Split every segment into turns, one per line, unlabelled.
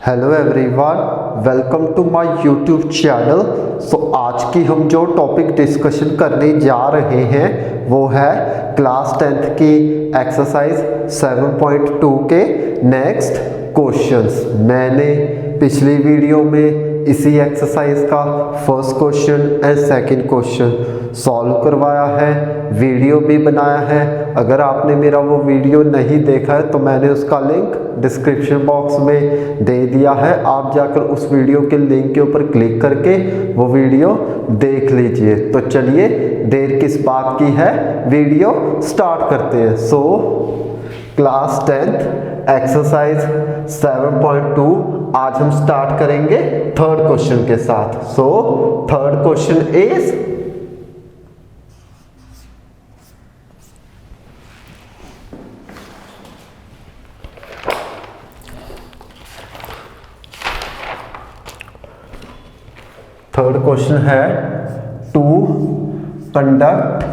Hello everyone, welcome to my YouTube channel. So आज की हम जो टॉपिक डिस्कशन करने जा रहे हैं वो है क्लास 10th की एक्सरसाइज 7.2 के नेक्स्ट क्वेश्चंस। मैंने पिछली वीडियो में इसी एक्सरसाइज का first question and second question solve करवाया है, वीडियो भी बनाया है। अगर आपने मेरा वो वीडियो नहीं देखा है तो मैंने उसका लिंक डिस्क्रिप्शन बॉक्स में दे दिया है, आप जाकर उस वीडियो के लिंक के ऊपर क्लिक करके वो वीडियो देख लीजिए। तो चलिए देर किस बात की है, वीडियो स्टार्ट करते हैं। सो क्लास 10th एक्सरसाइज 7.2 आज हम स्टार्ट करेंगे थर्ड क्वेश्चन के साथ। So third question is third question है to conduct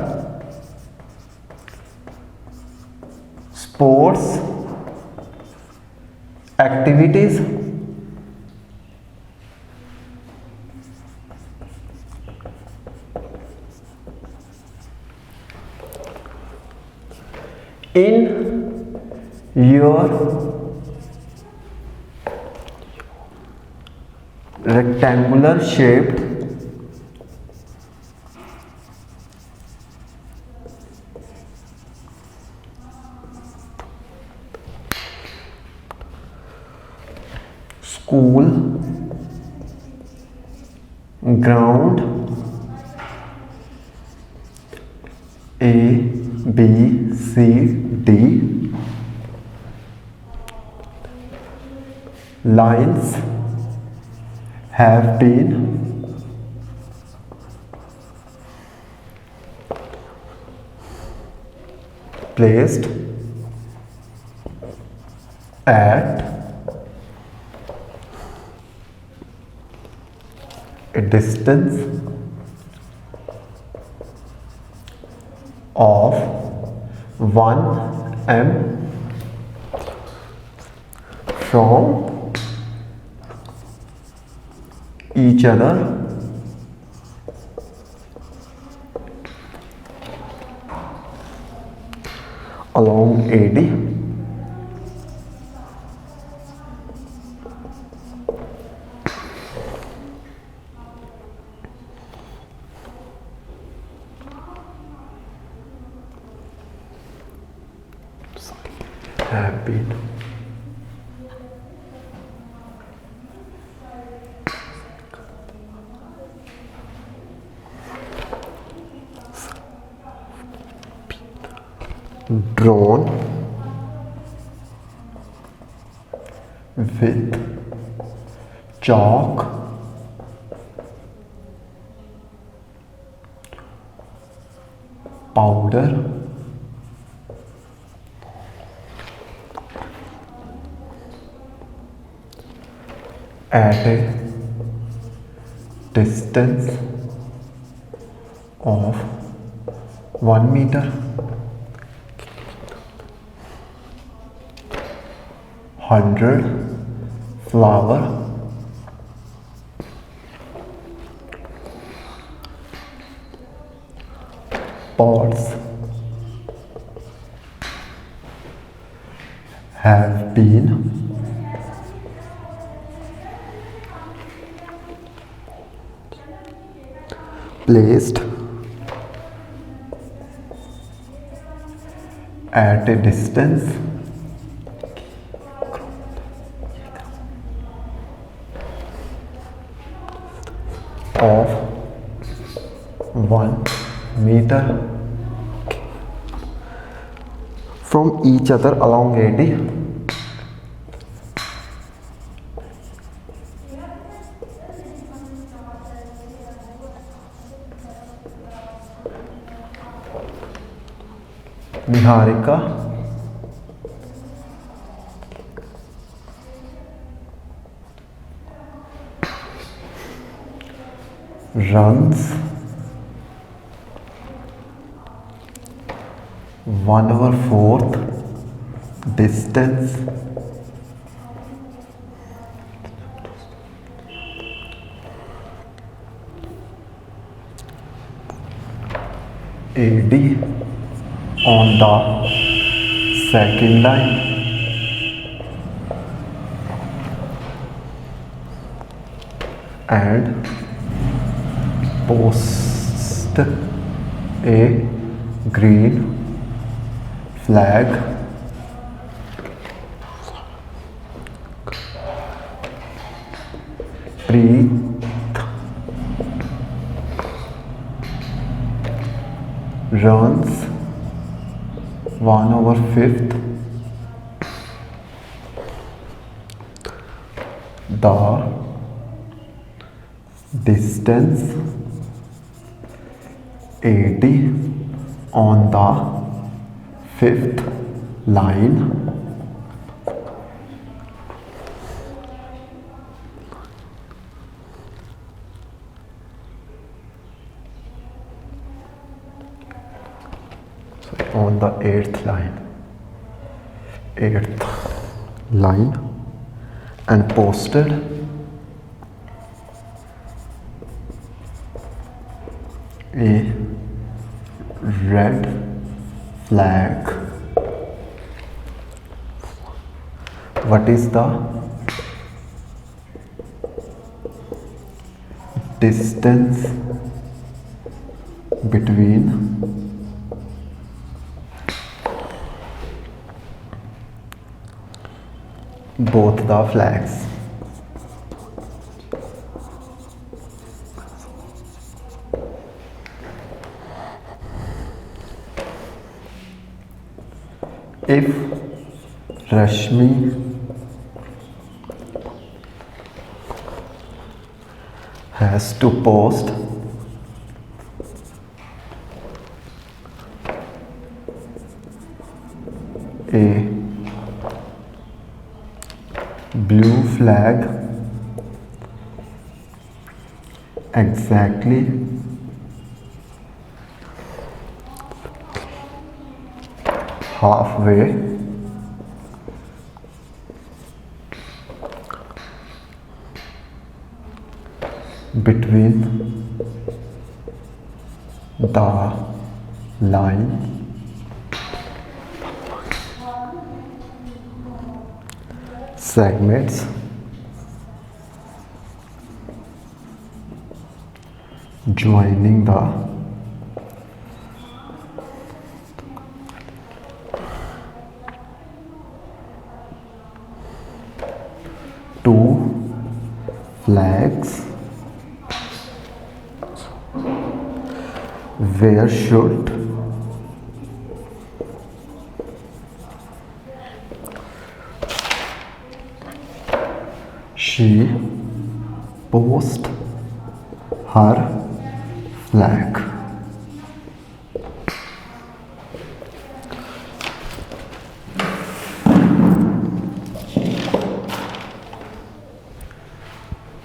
sports activities in your rectangular shaped school ground A B C D lines have been placed at a distance of 1 m from each other along AD. Have been drawn with chalk powder at a distance of 1 meter. 100 flower pots have been placed at a distance of 1 meter from each other along AD. Niharika runs 1/4 distance AD on the second line and post a green flag Preet runs 1/5 the distance AD on the fifth line on the eighth line and posted a red flag. What is the distance between both the flags? If Rashmi has to post a blue flag exactly halfway between the line segments joining the two flags, where should she post her flag?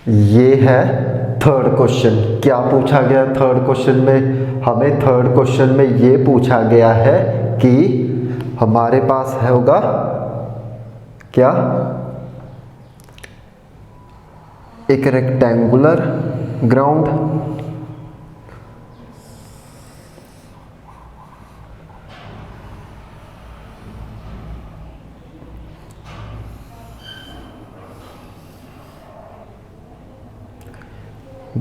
ये है third question. क्या पूछा गया third question में? हमें third question में ये पूछा गया है कि हमारे पास है होगा क्या, एक rectangular ground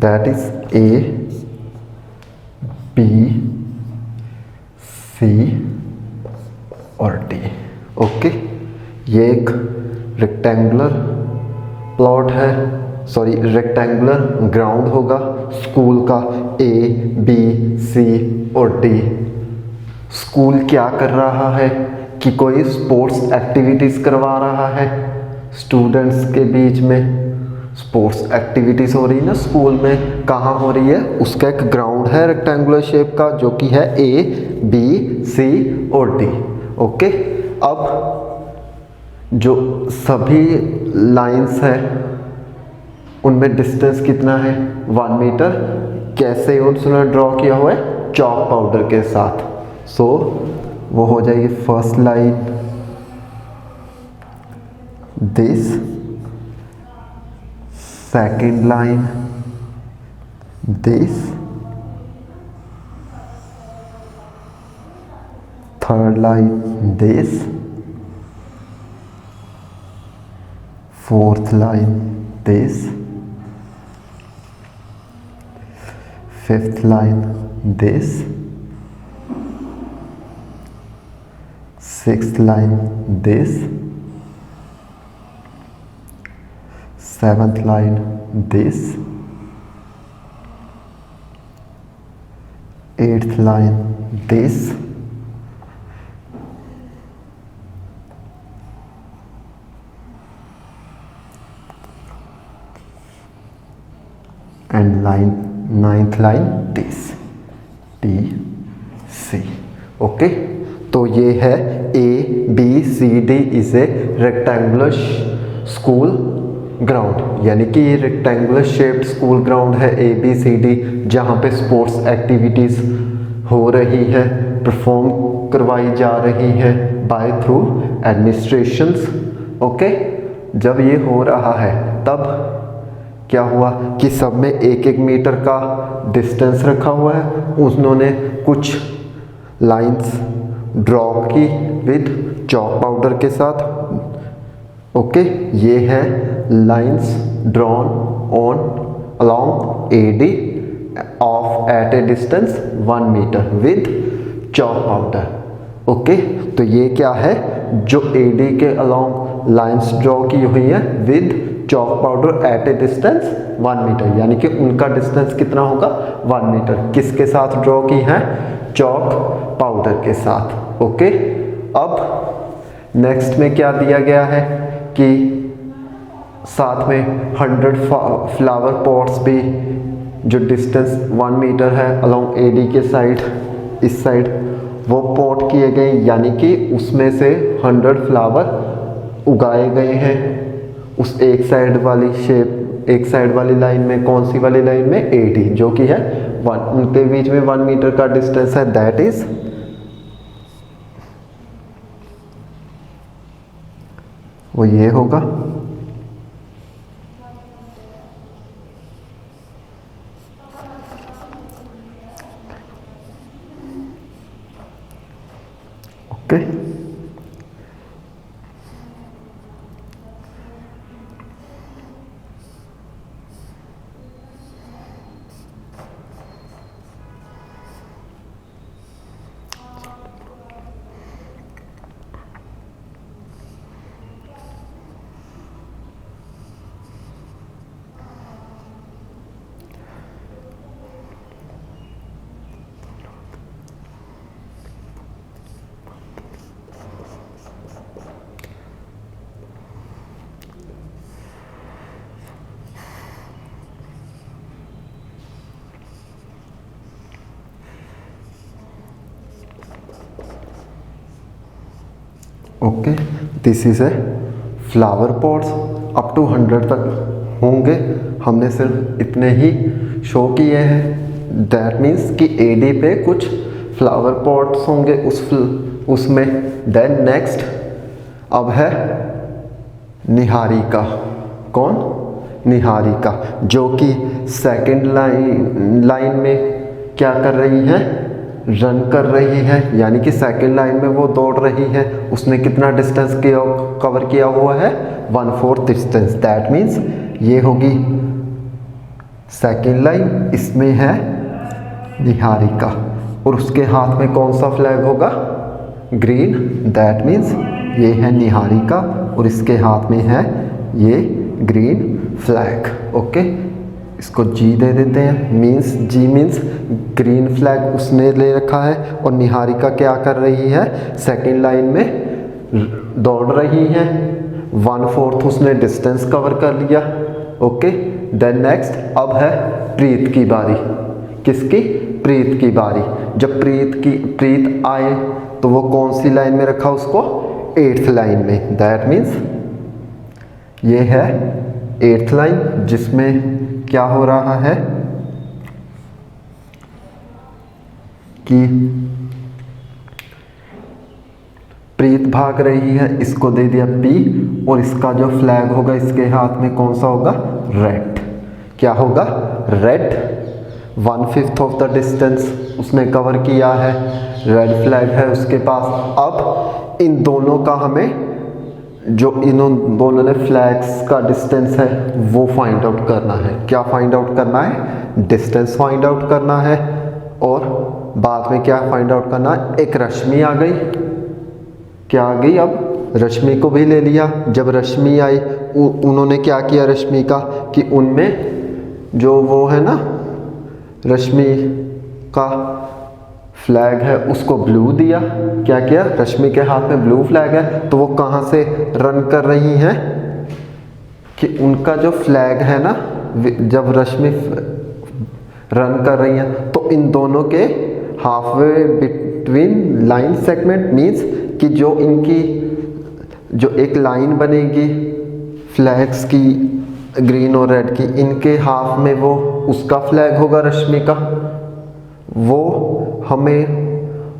that is A, B, C और D। ओके, ये एक रेक्टेंगुलर प्लॉट है, सॉरी रेक्टेंगुलर ग्राउंड होगा स्कूल का। A, B, C और D। स्कूल क्या कर रहा है कि कोई स्पोर्ट्स एक्टिविटीज़ करवा रहा है स्टूडेंट्स के बीच में। स्पोर्ट्स एक्टिविटीज़ हो रही है ना स्कूल में, कहाँ हो रही है? उसका एक ग्राउंड है रेक्टेंगुलर शेप का जो कि है A, B, C और D। ओके, अब जो सभी लाइंस हैं उनमें डिस्टेंस कितना है? 1 मीटर। कैसे उन्होंने ड्रॉ किया हुआ है? चॉक पाउडर के साथ। सो वो हो जाएगी first line this, second line this, third line this, fourth line this, fifth line this, sixth line this, seventh line this, eighth line this, and ninth line this, T C. Okay, तो ये है ABCD is a rectangular school ground, यानी कि ये rectangular shaped school ground है ABCD, जहाँ पे sports activities हो रही है, परफॉर्म करवाई जा रही है बाय थ्रू एडमिनिस्ट्रेशंस। ओके, जब ये हो रहा है तब क्या हुआ कि सब में 1-1 मीटर का डिस्टेंस रखा हुआ है। उन्होंने कुछ लाइंस ड्रॉ की विद चॉक पाउडर के साथ। ओके, ये है lines drawn on along AD of at a distance 1 metre with chalk powder. Okay, तो ये क्या है, जो AD के अलोंग लाइंस ड्रॉ की हुई है with chalk powder at a distance 1 metre, यानी कि उनका डिस्टेंस कितना होगा 1 मीटर। किसके साथ ड्रॉ की है, चॉक पाउडर के साथ। ओके, अब नेक्स्ट में क्या दिया गया है कि साथ में 100 फ्लावर पॉट्स भी, जो डिस्टेंस 1 मीटर है अलोंग AD के साइड, इस साइड वो पॉट किए गए, यानी कि उसमें से 100 फ्लावर उगाए गए हैं उस एक साइड वाली शेप, एक साइड वाली लाइन में। कौन सी वाली लाइन में, AD, जो कि है 1, उनके बीच में 1 मीटर का डिस्टेंस है, दैट इज वो ये होगा। Okay, okay, this is a flower pots up to 100 तक होंगे। हमने सिर्फ इतने ही शो किए हैं। दैट मीन्स कि AD पे कुछ फ्लावर पॉट्स होंगे उसमें। देन नेक्स्ट अब है निहारिका। कौन, निहारिका, जो कि सेकंड लाइन में क्या कर रही है, रन कर रही है, यानी कि सेकंड लाइन में वो दौड़ रही है। उसने कितना डिस्टेंस कवर किया हुआ है, 1/4 डिस्टेंस। दैट मीन्स ये होगी सेकंड लाइन, इसमें है निहारिका, और उसके हाथ में कौन सा फ्लैग होगा, ग्रीन। दैट मीन्स ये है निहारिका और इसके हाथ में है ये ग्रीन फ्लैग। ओके, इसको G दे देते हैं। Means G means green flag उसने ले रखा है, और निहारिका क्या कर रही है, सेकंड लाइन में दौड़ रही है। 1/4 उसने डिस्टेंस कवर कर लिया। ओके, देन नेक्स्ट अब है प्रीत की बारी। किसकी, प्रीत की बारी। जब प्रीत आए तो वो कौन सी लाइन में रखा उसको, 8th लाइन में। दैट मीन्स ये है 8th लाइन, जिसमें क्या हो रहा है कि प्रीत भाग रही है, इसको दे दिया P, और इसका जो फ्लैग होगा इसके हाथ में कौन सा होगा, रेड। क्या होगा, रेड 1/5 ऑफ द डिस्टेंस उसने कवर किया है, रेड फ्लैग है उसके पास। अब इन दोनों का हमें, जो इन दोनों ने फ्लैग्स का डिस्टेंस है वो फाइंड आउट करना है। क्या फाइंड आउट करना है? डिस्टेंस फाइंड आउट करना है। और बाद में क्या फाइंड आउट करना है? एक रश्मि आ गई, क्या आ गई? अब रश्मि को भी ले लिया। जब रश्मि आई उन्होंने क्या किया रश्मि का, कि उनमें जो वो है ना रश्मि का फ्लैग है उसको ब्लू दिया। क्या किया? रश्मि के हाथ में ब्लू फ्लैग है, तो वो कहाँ से रन कर रही हैं कि उनका जो फ्लैग है ना, जब रश्मि रन कर रही हैं तो इन दोनों के halfway between line segment means कि जो इनकी जो एक लाइन बनेगी फ्लैग्स की, ग्रीन और रेड की, इनके हाफ में वो उसका फ्लैग होगा रश्मि का, वो हमें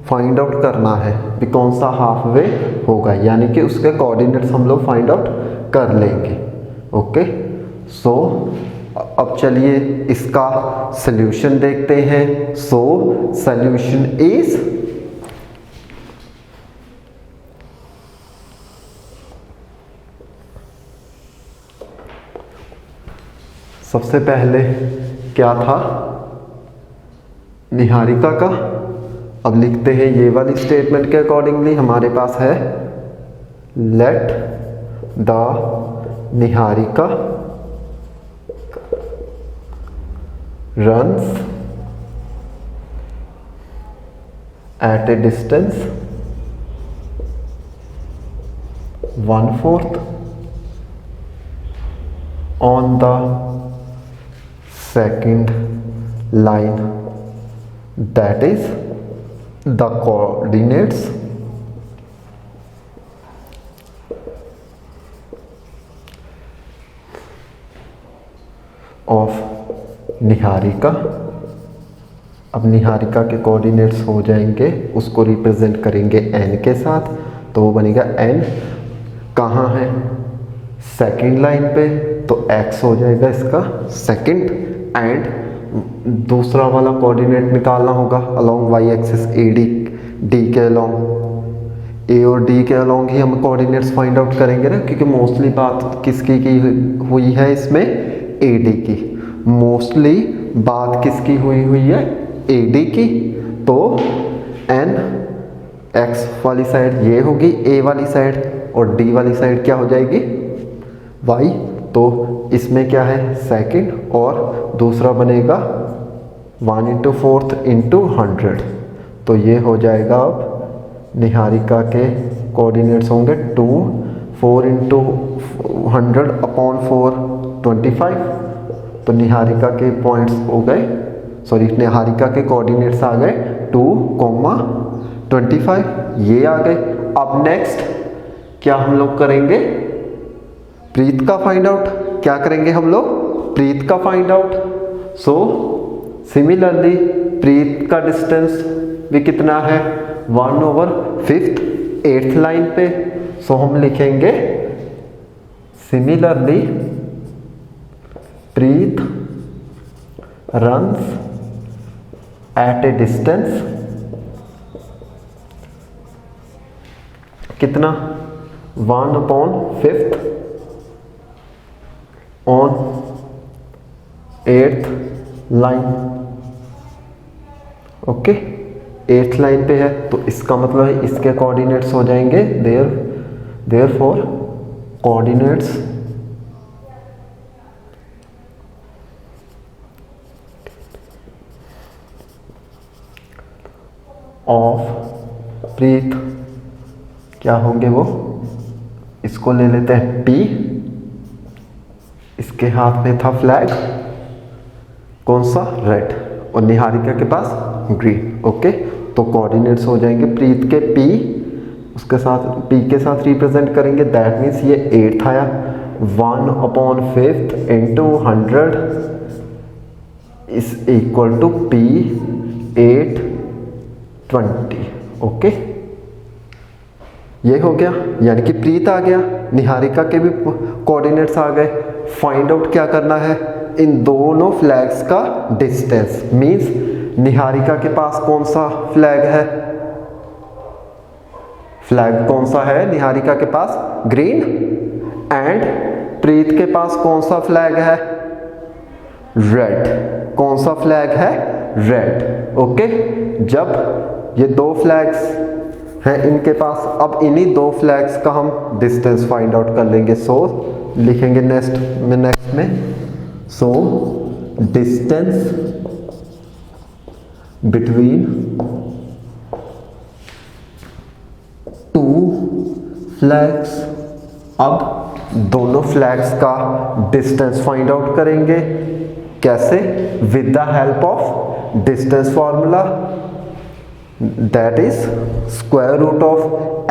फाइंड आउट करना है कि कौन सा हाफ वे होगा, यानी कि उसके कोऑर्डिनेट्स हम लोग फाइंड आउट कर लेंगे। ओके, सो अब चलिए इसका सल्यूशन देखते हैं। सो सल्यूशन इज, सबसे पहले क्या था? निहारिका का। अब लिखते हैं ये वाली स्टेटमेंट के अकॉर्डिंगली हमारे पास है let the Niharika runs at a distance 1/4 on the second line, that is the coordinates of Niharika. अब निहारिका के कोऑर्डिनेट्स हो जाएंगे, उसको रिप्रेजेंट करेंगे n के साथ, तो वो बनेगा n कहाँ है? सेकंड लाइन पे, तो x हो जाएगा इसका सेकंड, एंड दूसरा वाला कोऑर्डिनेट निकालना होगा along y axis AD, D के अलोंग, A और D के अलोंग ही हम कोऑर्डिनेट्स फाइंड आउट करेंगे ना, क्योंकि मोस्टली बात किसकी की हुई है इसमें? AD की। मोस्टली बात किसकी हुई है? AD की। तो n x वाली साइड ये होगी A वाली साइड, और D वाली साइड क्या हो जाएगी? y। तो इसमें क्या है? सेकंड, और दूसरा बनेगा 1/4 × 100। तो ये हो जाएगा, अब निहारिका के कोऑर्डिनेट्स होंगे 2, 4 × 100/4 25। तो निहारिका के पॉइंट्स हो गए, सॉरी निहारिका के कोऑर्डिनेट्स आ गए 2, 25, ये आ गए। अब नेक्स्ट क्या हम लोग करेंगे? प्रीत का फाइंड आउट। क्या करेंगे हम लोग? प्रीत का फाइंड आउट। सो सिमिलरली प्रीत का डिस्टेंस भी कितना है? 1/5 8th लाइन पे। सो हम लिखेंगे similarly Preet runs at a distance कितना? 1/5 on 8th line. Okay, 8th line पे है, तो इसका मतलब है इसके कोऑर्डिनेट्स हो जाएंगे देयरफॉर कोऑर्डिनेट्स ऑफ प्रीत क्या होंगे? वो इसको ले लेते हैं P, इसके हाथ में था फ्लैग कौन सा? रेड, और निहारिका के पास ग्रीन। ओके, तो कोऑर्डिनेट्स हो जाएंगे प्रीत के P, उसके साथ P के साथ रिप्रेजेंट करेंगे, दैट मीन्स ये 8th आया, 1/5 × 100 is equal to P 820। Okay, ये हो गया, यानी कि प्रीत आ गया, निहारिका के भी कोऑर्डिनेट्स आ गए। फाइंड आउट क्या करना है? इन दोनों फ्लैग्स का डिस्टेंस। मींस निहारिका के पास कौन सा फ्लैग है, फ्लैग कौन सा है निहारिका के पास, ग्रीन। एंड प्रीत के पास कौन सा फ्लैग है, रेड। कौन सा फ्लैग है, रेड। ओके, जब ये दो फ्लैग्स हैं इनके पास, अब इन्हीं दो फ्लैग्स का हम डिस्टेंस फाइंड आउट कर लेंगे। सो लिखेंगे नेक्स्ट में so distance between two flags. अब दोनों फ्लैग्स का डिस्टेंस फाइंड आउट करेंगे। कैसे, with the help of distance formula, that is square root of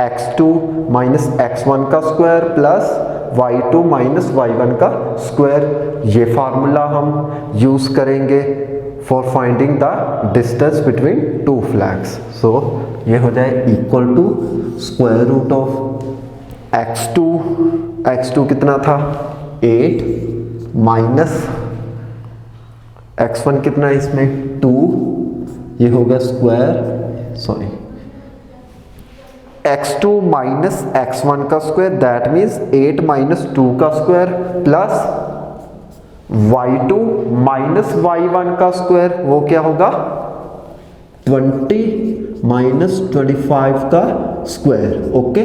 x2 minus x1 का square plus y2 minus y1 का स्क्वायर। ये फार्मूला हम यूज करेंगे for finding the distance between two flags. So ये हो जाए equal to square root of x2 कितना था 8 माइनस x1 कितना है इसमें 2, ये हो गया square, sorry x2 minus x1 का स्क्वायर, दैट मीन्स 8 माइनस 2 का square plus y2 minus y1 का स्क्वायर, वो क्या होगा 20 माइनस 25 का स्क्वायर। ओके,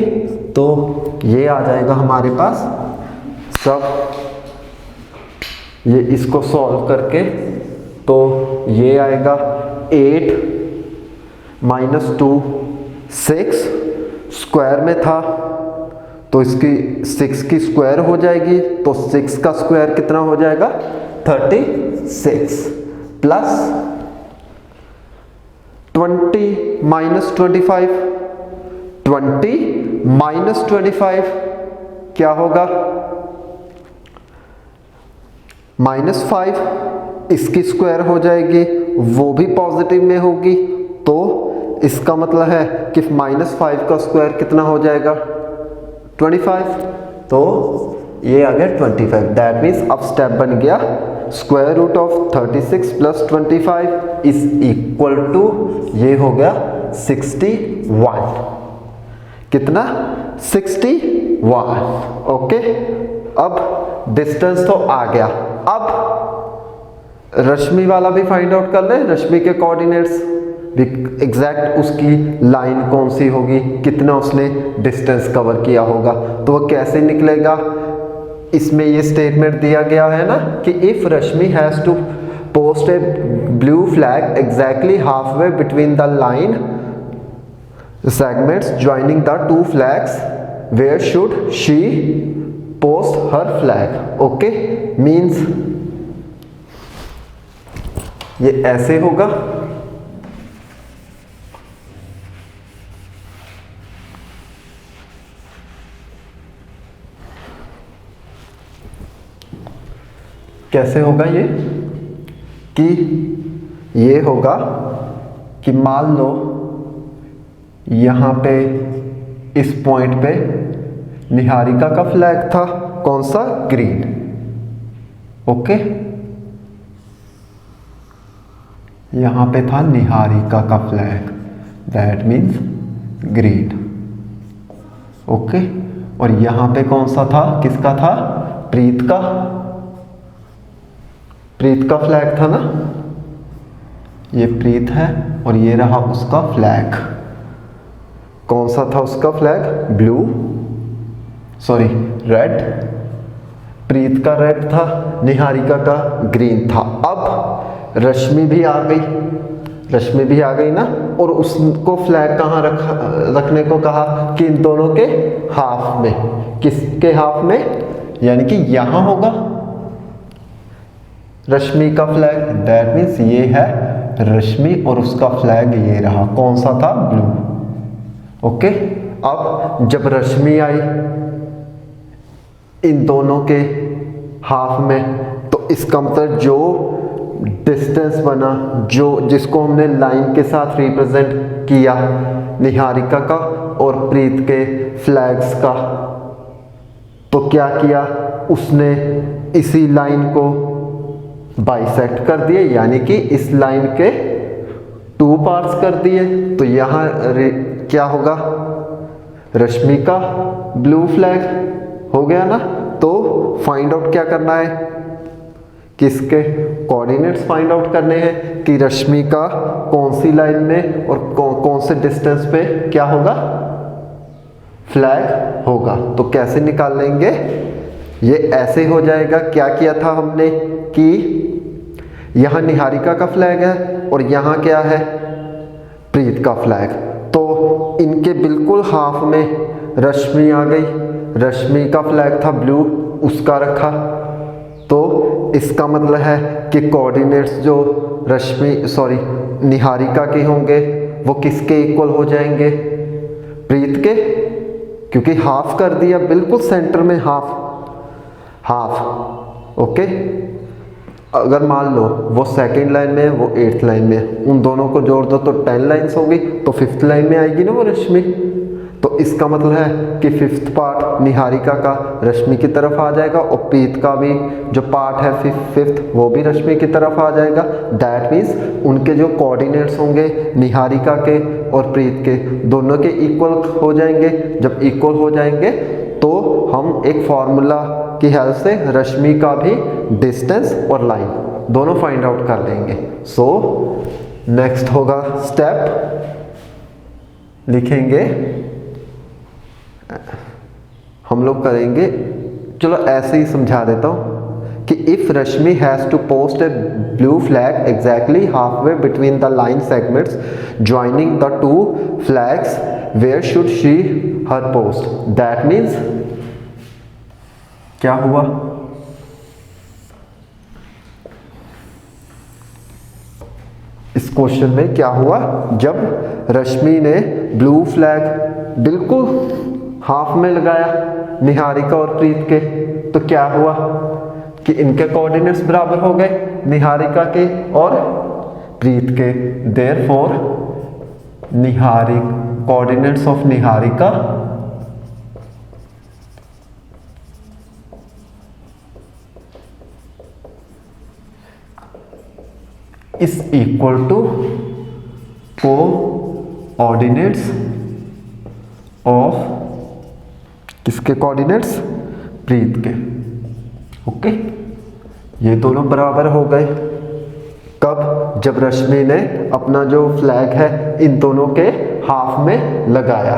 तो ये आ जाएगा हमारे पास सब। ये इसको सॉल्व करके तो ये आएगा 8 माइनस 2 6, स्क्वायर में था तो इसकी 6 की स्क्वायर हो जाएगी, तो 6 का स्क्वायर कितना हो जाएगा 36 प्लस 20 माइनस 25, 20 माइनस 25 क्या होगा -5, इसकी स्क्वायर हो जाएगी, वो भी पॉजिटिव में होगी, तो इसका मतलब है कि -5 का स्क्वायर कितना हो जाएगा 25, तो ये आ गया 25। दैट मीन्स अब स्टेप बन गया square root of 36 plus 25 is equal to, ये हो गया 61। कितना 61। ओके, अब डिस्टेंस तो आ गया। अब रश्मि वाला भी फाइंड आउट कर ले, रश्मि के कोऑर्डिनेट्स एग्जैक्ट, उसकी लाइन कौन सी होगी, कितना उसने डिस्टेंस कवर किया होगा, तो वह कैसे निकलेगा। इसमें ये स्टेटमेंट दिया गया है ना कि if Rashmi has to post a blue flag exactly halfway between the line segments joining the two flags, where should she post her flag? Okay, means ये ऐसे होगा, कैसे होगा ये कि ये होगा कि मान लो यहाँ पे इस पॉइंट पे निहारिका का फ्लैग था, कौन सा ग्रीन। ओके, यहाँ पे था निहारिका का flag, that means green. Okay, और यहाँ पे कौन सा था, किसका था, प्रीत का, प्रीत का फ्लैग था ना, ये प्रीत है और ये रहा उसका फ्लैग। कौन सा था उसका फ्लैग, ब्लू, सॉरी रेड, प्रीत का रेड था, निहारिका का ग्रीन था। अब रश्मि भी आ गई, रश्मि भी आ गई ना, और उसको फ्लैग कहाँ रखने को कहा कि इन दोनों के हाफ में। किसके हाफ में, यानी कि यहाँ होगा रश्मि का फ्लैग, दैट मीन्स ये है रश्मि और उसका फ्लैग ये रहा, कौन सा था, ब्लू। ओके, अब जब रश्मि आई इन दोनों के हाफ में, तो इसका मतलब जो डिस्टेंस बना, जो जिसको हमने लाइन के साथ रिप्रेजेंट किया निहारिका का और प्रीत के फ्लैग्स का, तो क्या किया उसने, इसी लाइन को बाइसेक्ट कर दिए, यानी कि इस लाइन के 2 पार्ट्स कर दिए। तो यहाँ क्या होगा, रश्मि का ब्लू फ्लैग हो गया ना। तो फाइंड आउट क्या करना है, किसके कोऑर्डिनेट्स फाइंड आउट करने हैं कि रश्मि का कौन सी लाइन में और कौन से डिस्टेंस पे क्या होगा, फ्लैग होगा। तो कैसे निकाल लेंगे, ये ऐसे हो जाएगा। क्या किया था हमने कि यहाँ निहारिका का फ्लैग है और यहाँ क्या है, प्रीत का फ्लैग। तो इनके बिल्कुल हाफ में रश्मि आ गई, रश्मि का फ्लैग था ब्लू, उसका रखा। तो इसका मतलब है कि कोऑर्डिनेट्स जो निहारिका के होंगे वो किसके इक्वल हो जाएंगे, प्रीत के, क्योंकि हाफ कर दिया, बिल्कुल सेंटर में हाफ। ओके। अगर मान लो वो सेकंड लाइन में है, वो 8th लाइन में है, उन दोनों को जोड़ दो तो 10 लाइन्स होगी, तो 5th लाइन में आएगी ना वो रश्मि। तो इसका मतलब है कि 5th पार्ट निहारिका का रश्मि की तरफ आ जाएगा और प्रीत का भी जो पार्ट है 5th वो भी रश्मि की तरफ आ जाएगा। दैट मीन्स उनके जो कोऑर्डिनेट्स होंगे निहारिका के और प्रीत के दोनों के इक्वल हो जाएंगे। जब इक्वल हो जाएंगे तो हम एक फॉर्मूला की हेल्प से रश्मि का भी डिस्टेंस और लाइन दोनों फाइंड आउट कर लेंगे। सो नेक्स्ट होगा स्टेप, लिखेंगे, हम लोग करेंगे, चलो ऐसे ही समझा देता हूं कि if Rashmi has to post a blue flag exactly halfway between the line segments joining the 2 flags, where should she her post. That means क्या हुआ, इस क्वेश्चन में क्या हुआ, जब रश्मि ने ब्लू फ्लैग बिल्कुल हाफ में लगाया निहारिका और प्रीत के, तो क्या हुआ कि इनके कोऑर्डिनेट्स बराबर हो गए निहारिका के और प्रीत के। Therefore coordinates of Niharika is equal to coordinates of किसके कोऑर्डिनेट्स, प्रीत के। ओके, ये दोनों बराबर हो गए। कब, जब रश्मि ने अपना जो फ्लैग है इन दोनों के हाफ में लगाया।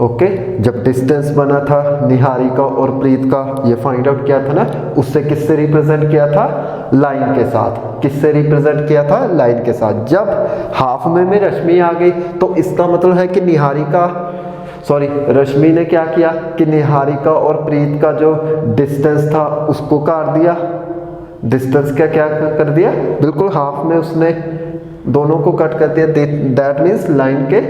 ओके, जब डिस्टेंस बना था निहारिका और प्रीत का, ये फाइंड आउट किया था ना, उससे किससे रिप्रेजेंट किया था, लाइन के साथ। किससे रिप्रेजेंट किया था, लाइन के साथ। जब हाफ में रश्मि आ गई तो इसका मतलब है कि रश्मि ने क्या किया कि निहारिका और प्रीत का जो डिस्टेंस था उसको काट दिया। डिस्टेंस क्या कर दिया, बिल्कुल हाफ में उसने दोनों को कट कर दिया। दैट मीन्स लाइन के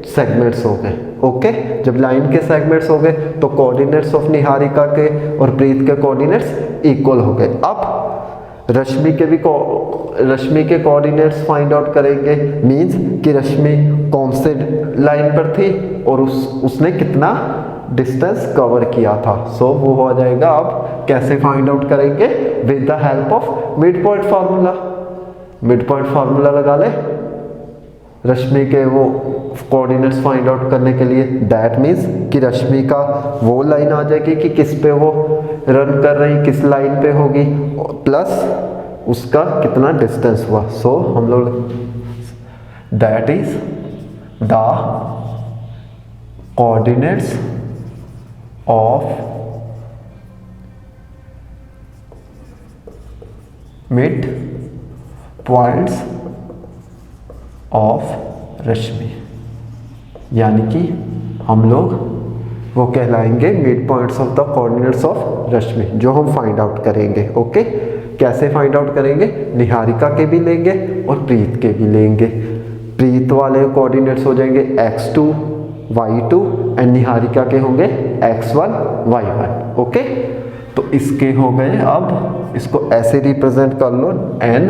सेगमेंट्स हो गए। ओके, जब लाइन के सेगमेंट्स हो गए तो कोऑर्डिनेट्स ऑफ निहारिका के और प्रीत के कोऑर्डिनेट्स इक्वल हो गए। अब रश्मि के कोऑर्डिनेट्स फाइंड आउट करेंगे, मींस कि रश्मि कौन से लाइन पर थी और उसने कितना डिस्टेंस कवर किया था। सो वो हो जाएगा। अब कैसे फाइंड आउट करेंगे, with the help of mid point formula. Mid point formula लगा ले रश्मि के वो कोऑर्डिनेट्स फाइंड आउट करने के लिए। दैट मीन्स कि रश्मि का वो लाइन आ जाएगी कि किस पे वो रन कर रही, किस लाइन पे होगी, प्लस उसका कितना डिस्टेंस हुआ। सो हम लोग that is the coordinates of mid points of Rashmi, यानी कि हम लोग वो कहलाएंगे mid points of the coordinates of Rashmi, जो हम फाइंड आउट करेंगे। ओके, कैसे फाइंड आउट करेंगे, निहारिका के भी लेंगे और प्रीत के भी लेंगे। प्रीत वाले कोऑर्डिनेट्स हो जाएंगे x2 y2 एंड निहारिका के होंगे x1 y1। ओके, तो इसके हो गए। अब इसको ऐसे रिप्रेजेंट कर लो, n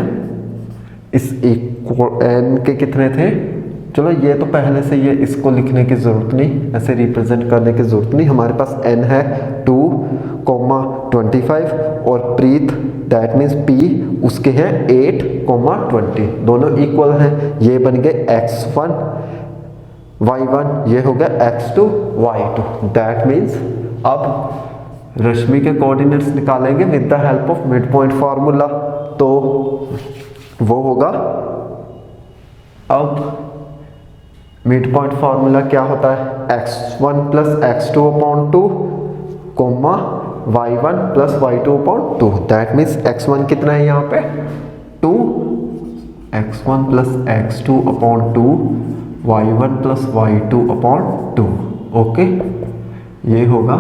इस n के कितने थे, चलो ये तो पहले से ये इसको लिखने की ज़रूरत नहीं, ऐसे रिप्रेजेंट करने की ज़रूरत नहीं। हमारे पास n है 2, 25 और प्रीत दैट मीन्स P उसके हैं 8, 20 दोनों इक्वल हैं। ये बन गए x1 y1, ये हो गया x2 y2। दैट मीन्स अब रश्मि के कोऑर्डिनेट्स निकालेंगे with the help of mid point formula. तो वो होगा, अब मिड पॉइंट फार्मूला क्या होता है, x1 plus x2 upon 2 comma y1 plus y2 upon 2। That means x1 कितना है यहाँ पे 2, x1 plus x2 upon 2, y1 plus y2 upon 2। Okay, ये होगा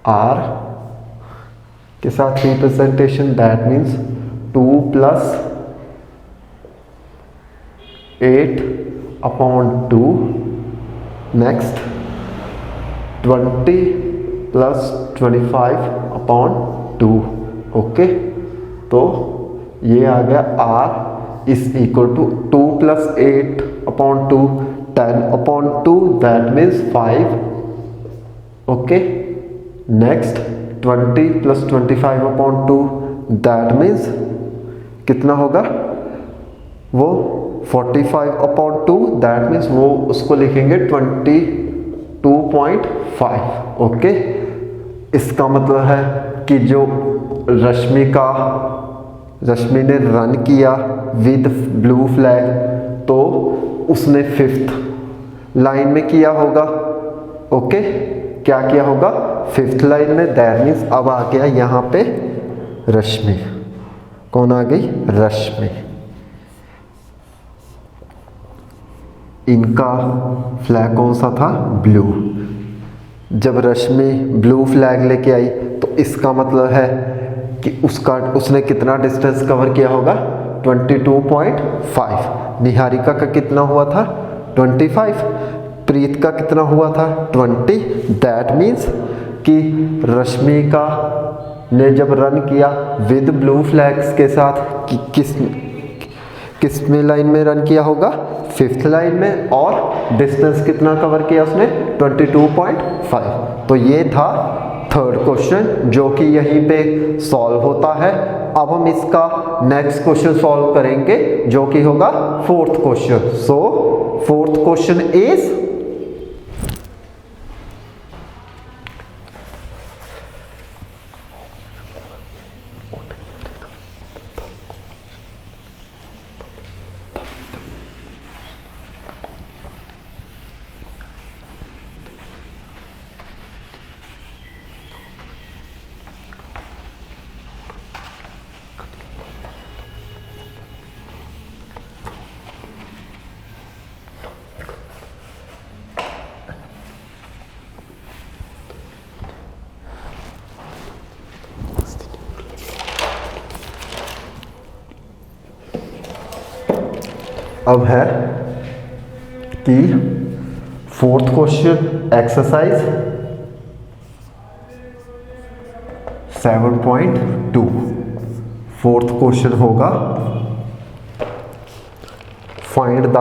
r के साथ representation. That means 2 plus 8 upon 2, next 20 plus 25 upon 2। Okay, तो ये आ गया r is equal to 2 plus 8 upon 2 10 upon 2, that means 5। Okay, next 20 plus 25 upon 2 that means कितना होगा, वो 45 अपॉन 2। दैट मीन्स वो उसको लिखेंगे 22.5। ओके, इसका मतलब है कि जो रश्मि ने रन किया विद ब्लू फ्लैग, तो उसने 5th लाइन में किया होगा। ओके, क्या किया होगा 5th लाइन में। दैट मीन्स अब आ गया यहाँ पे रश्मि। कौन आ गई, रश्मि। इनका फ्लैग कौन सा था, ब्लू। जब रश्मि ब्लू फ्लैग लेके आई तो इसका मतलब है कि उसने कितना डिस्टेंस कवर किया होगा, 22.5। निहारिका का कितना हुआ था 25, प्रीत का कितना हुआ था 20। दैट मीन्स कि रश्मि का ने जब रन किया विद ब्लू फ्लैग्स के साथ किस में लाइन में रन किया होगा, 5th लाइन में, और डिस्टेंस कितना कवर किया उसने 22.5। तो ये था 3rd क्वेश्चन जो कि यहीं पे सॉल्व होता है। अब हम इसका नेक्स्ट क्वेश्चन सॉल्व करेंगे जो कि होगा 4th question. So 4th question is, अब है कि 4th question exercise 7.2। 4th question होगा, find the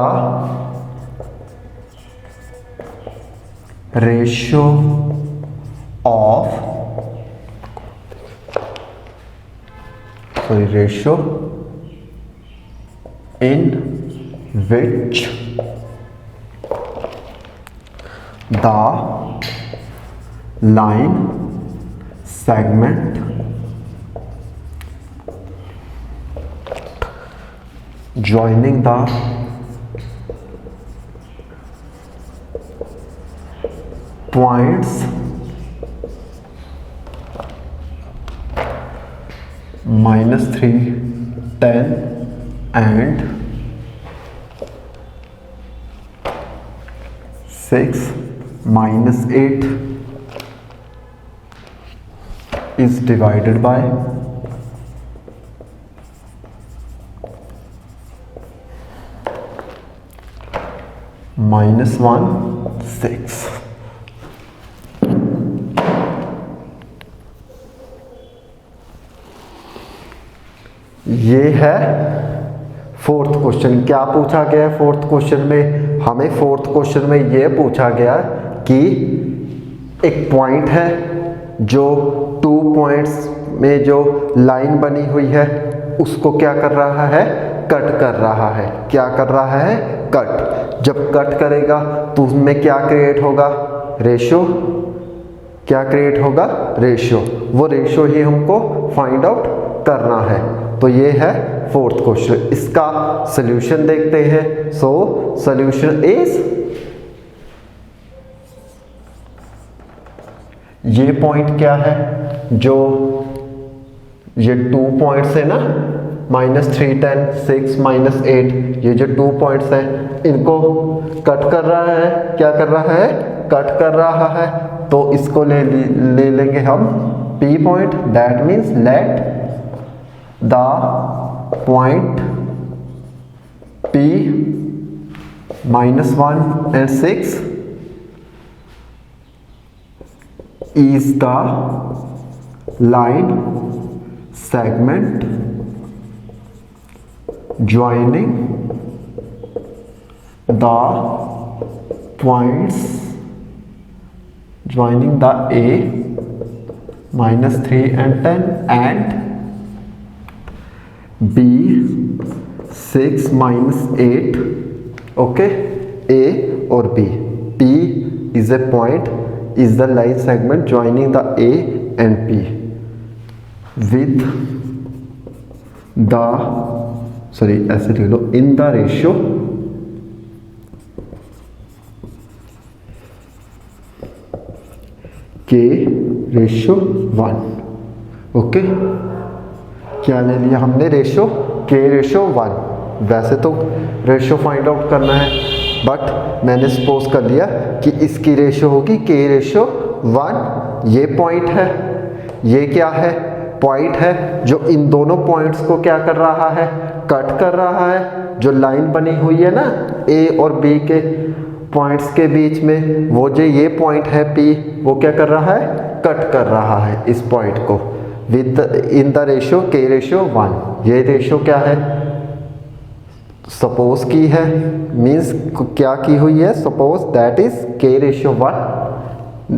ratio in which the line segment joining the points -3, 10 and 6 -8 is divided by -1, 6। ये है 4th क्वेश्चन। क्या पूछा गया है 4th क्वेश्चन में, हमें फोर्थ क्वेश्चन में ये पूछा गया कि एक पॉइंट है जो 2 पॉइंट्स में जो लाइन बनी हुई है उसको क्या कर रहा है, कट कर रहा है। क्या कर रहा है, कट। जब कट करेगा तो उसमें क्या क्रिएट होगा, रेशियो। क्या क्रिएट होगा, रेशियो। वो रेशियो ही हमको फाइंड आउट करना है। तो ये है फोर्थ क्वेश्चन। इसका सॉल्यूशन देखते हैं। सो सॉल्यूशन इज, ये पॉइंट क्या है, जो ये 2 पॉइंट्स है ना, -3, 10, 6, -8, ये जो 2 पॉइंट्स हैं इनको कट कर रहा है। क्या कर रहा है, कट कर रहा है। तो इसको ले लेंगे हम P point. That means let the point P -1 and 6 is the line segment joining the points joining the A -3 and 10 and B 6 -8. okay, A or B. P is a point, is the line segment joining the A and P with the, sorry ऐसे लिख लो, in the ratio K/1. Okay, क्या ले लिया हमने, ratio K/1। वैसे तो ratio find out करना है, बट मैंने सपोज कर लिया कि इसकी रेशियो होगी K/1। ये पॉइंट है, ये क्या है, पॉइंट है जो इन दोनों पॉइंट्स को क्या कर रहा है, कट कर रहा है। जो लाइन बनी हुई है ना A और B के पॉइंट्स के बीच में, वो जो ये पॉइंट है P, वो क्या कर रहा है, कट कर रहा है इस पॉइंट को with in the ratio K/1। ये रेशियो क्या है, सपोज की है, मीन्स क्या की हुई है, suppose, that is K/1।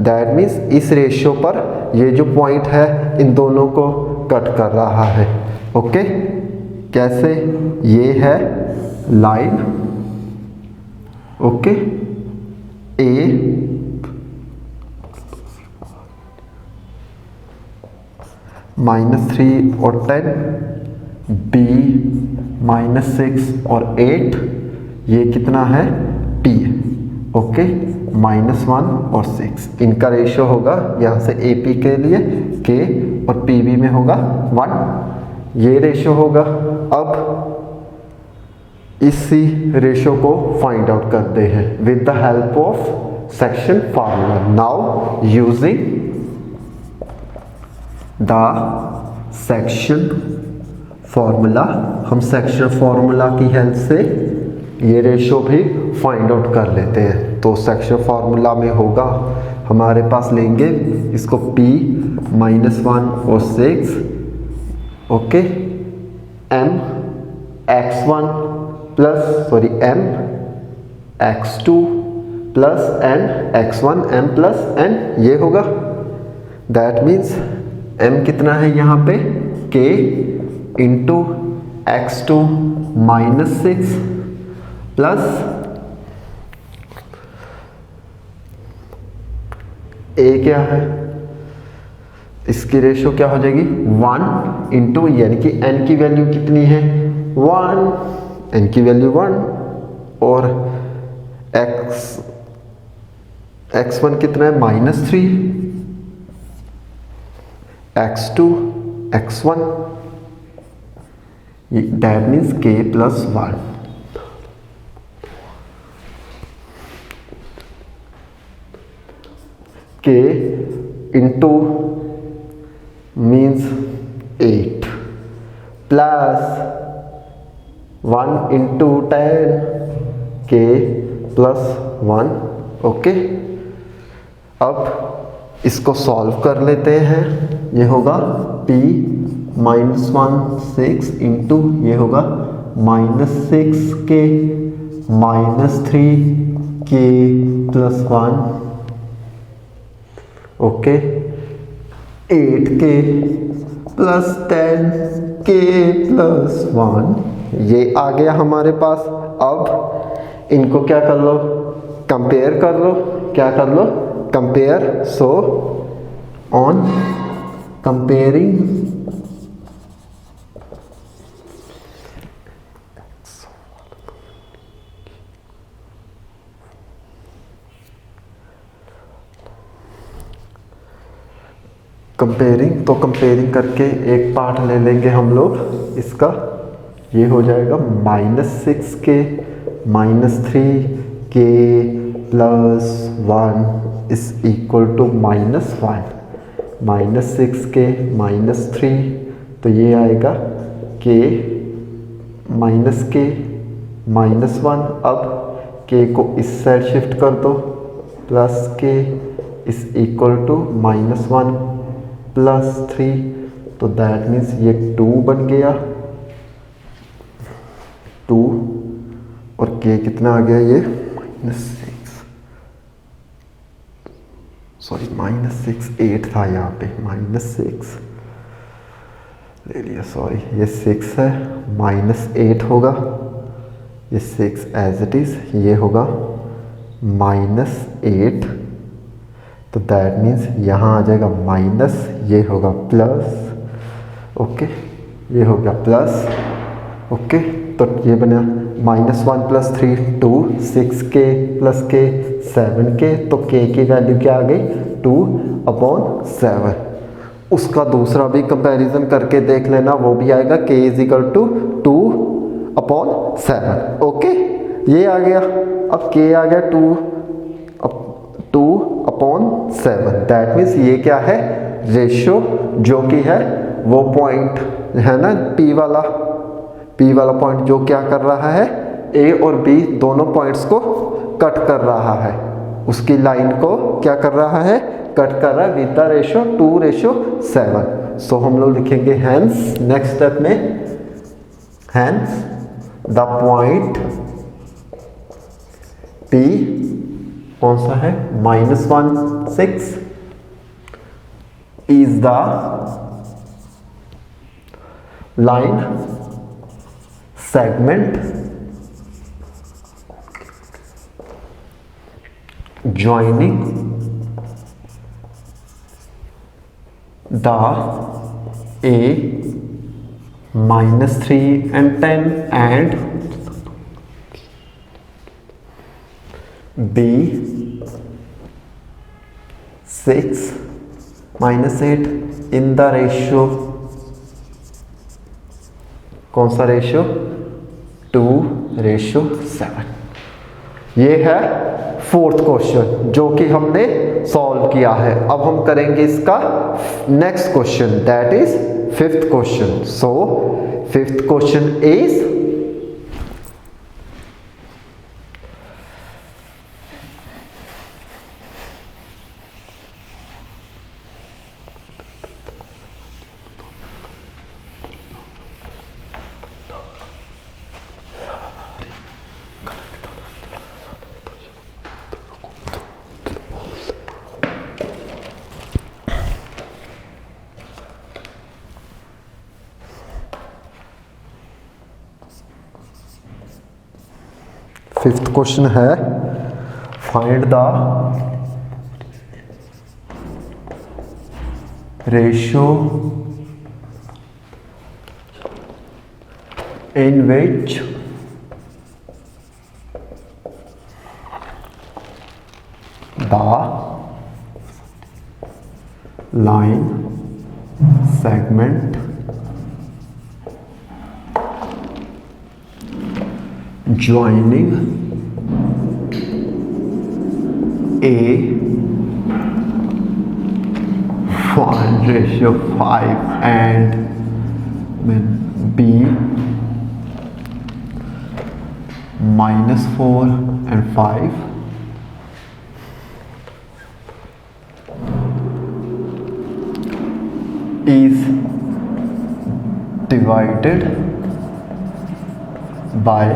That means इस रेशियो पर ये जो पॉइंट है इन दोनों को कट कर रहा है। ओके, कैसे, ये है लाइन, ओके, A -3 और 10, B -6 और 8, ये कितना है, P, ओके, -1 और 6। इनका रेशियो होगा यहाँ से AP के लिए K और PB में होगा 1। ये रेशियो होगा। अब इसी रेशियो को फाइंड आउट करते हैं with the help of section formula. Now using the section formula, हम सेक्शन फॉर्मूला की हेल्प से ये रेशियो भी फाइंड आउट कर लेते हैं। तो सेक्शन फार्मूला में होगा, हमारे पास लेंगे इसको P -1 और 6, okay, M x1 plus, sorry, M x2 plus N x1 M plus N, ये होगा। दैट मीन्स M कितना है यहाँ पे, K into x2 -6 plus A क्या है, इसकी रेशियो क्या हो जाएगी, 1 इंटू, यानी कि N की वैल्यू कितनी है, 1, N की वैल्यू 1, और x1 कितना है, -3, x2 x1, that means K+1। K into means 8 plus 1 into 10, K+1। Okay, अब इसको सॉल्व कर लेते हैं। ये होगा P -1 6 इंटू, ये होगा -6K -3k+1, ओके, 8k+10k+1, ये आ गया हमारे पास। अब इनको क्या कर लो, कंपेयर कर लो, क्या कर लो, कंपेयर। सो ऑन कंपेयरिंग तो कंपेयरिंग करके एक पार्ट ले लेंगे हम लोग इसका, ये हो जाएगा -6k -3k+1 is equal to -1। -6k -3, तो ये आएगा k -1। अब k को इस साइड शिफ्ट कर दो, +k इज इक्वल टू -1 +3, तो दैट मीन्स ये 2 बन गया, 2, और k कितना आ गया, ये -6, 8 था यहाँ पे, -6 ले लिया, सॉरी, ये 6 है, -8 होगा, ये 6 एज इट इज, ये होगा -8, तो दैट मीन्स यहाँ आ जाएगा माइनस, ये होगा प्लस, ओके, ये हो गया प्लस, ओके, तो ये बना -1 + 3 2, 6k + k 7k, तो k की वैल्यू क्या आ गई, 2/7। उसका दूसरा भी कंपैरिजन करके देख लेना, वो भी आएगा k = 2/7, ओके, ये आ गया। अब k आ गया 2/7, दैट मीन्स ये क्या है, रेशियो जो कि है वो पॉइंट है ना, p वाला पॉइंट जो क्या कर रहा है, a और b दोनों पॉइंट्स को कट कर रहा है, उसकी लाइन को क्या कर रहा है, कट कर रहा है विद द रेशियो 2:7। सो हम लोग लिखेंगे हैंस, नेक्स्ट स्टेप में, हैंस द पॉइंट p कौन सा है, -1 6 is the line segment joining the A -3 and 10 and B 6 -8 in the ratio, कौन सा रेशियो, 2:7। ये है 4th क्वेश्चन जो कि हमने सॉल्व किया है। अब हम करेंगे इसका next question, that is 5th question. So 5th question is, fifth question है, find the ratio in which the line segment joining A 1:5 and B -4 and 5 is divided by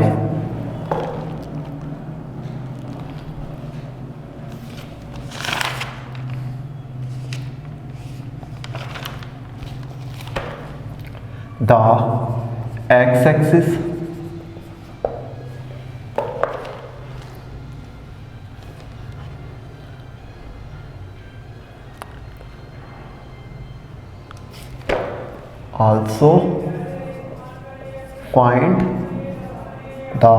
the x-axis also find the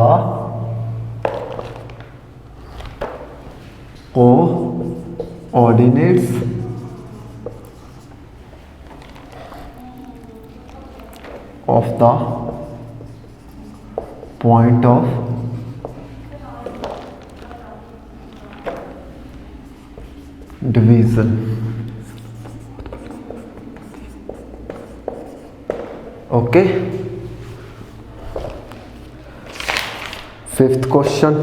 coordinates of the point of division. Okay, fifth question,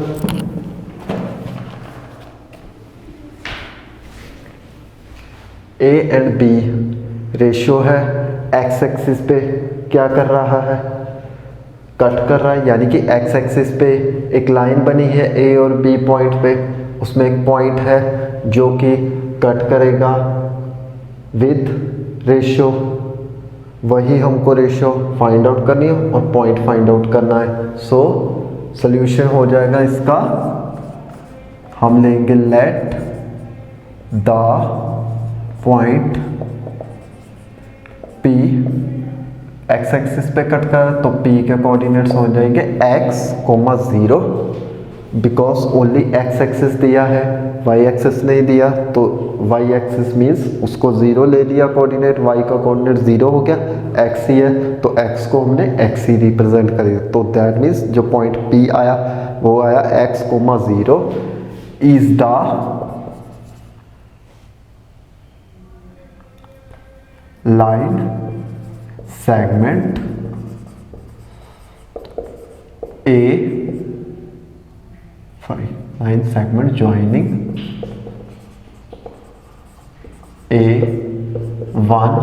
a and b ratio है, x axis पे क्या कर रहा है, cut कर रहा है, यानी कि एक्स एक्सिस पे एक लाइन बनी है ए और बी पॉइंट पे, उसमें एक पॉइंट है जो कि कट करेगा विद रेशियो, वही हमको रेशियो फाइंड आउट करनी है और पॉइंट फाइंड आउट करना है। सो सॉल्यूशन हो जाएगा इसका, हम लेंगे let the point P x axis पे कट कर, तो P के कोऑर्डिनेट्स हो जाएंगे x, 0, because only x axis दिया है, y एक्सिस नहीं दिया, तो y एक्सिस मीन्स उसको 0 ले लिया कोऑर्डिनेट, y का कोऑर्डिनेट 0 हो गया, x ही है तो x को हमने x ही रिप्रेजेंट कर दिया, तो दैट मीन्स जो पॉइंट P आया वो आया x, 0 is the line segment line segment joining A1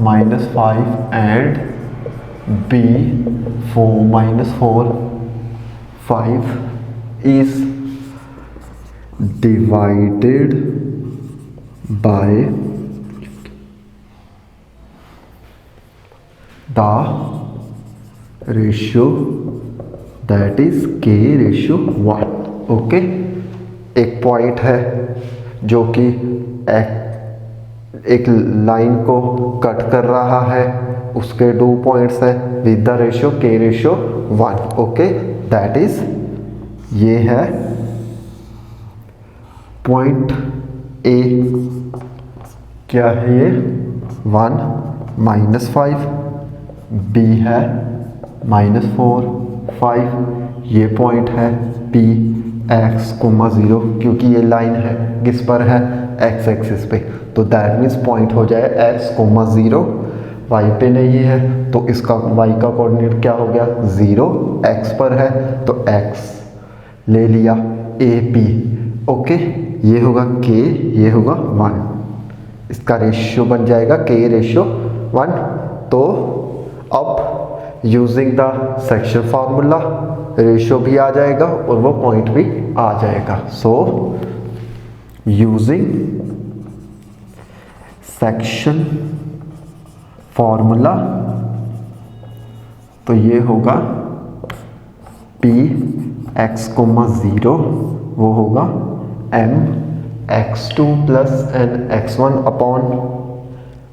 -5 and B4 -4 5 is divided by the ratio that is k/1। Okay, एक पॉइंट है जो कि एक लाइन को कट कर रहा है, उसके 2 पॉइंट्स है with the ratio k/1। Okay, that is ये है पॉइंट ए, क्या है ये 1 -5, B है -4 5, ये पॉइंट है P x, 0, क्योंकि ये लाइन है किस पर है, x एक्सिस पे, तो दैट मीन्स पॉइंट हो जाए x, 0, y पे नहीं है तो इसका y का कोऑर्डिनेट क्या हो गया 0, x पर है तो x ले लिया AP। ओके, ये होगा k, ये होगा 1, इसका रेशियो बन जाएगा k/1। तो अब using the section formula ratio भी आ जाएगा और वो पॉइंट भी आ जाएगा। सो यूजिंग सेक्शन फॉर्मूला, तो ये होगा P x, 0 वो होगा m x2 plus n x1 upon